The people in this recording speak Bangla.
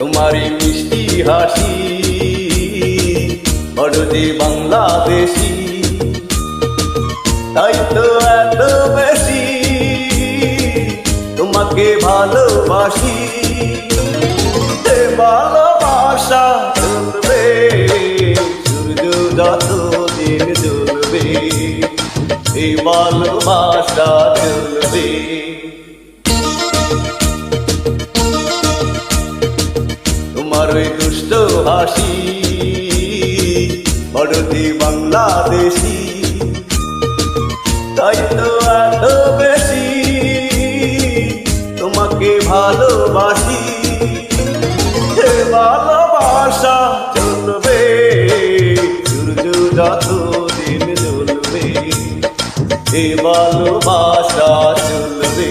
তোমারই মিষ্টি হাসি বড় যে বাংলাদেশি, তাই তো এত বেশি তোমাকে ভালোবাসি। এ ভালোবাসা চলবে সূর্য যতদিন জ্বলবে, এই ভালোবাসা চলবে। তোমার ওই দুষ্ট হাসি বড় যে বাংলাদেশি, তাই তো এত বেশি তোমাকে ভালোবাসি। এ ভালোবাসা চলবে সূর্য যতদিন জ্বলবে, এ ভালোবাসা চলবে।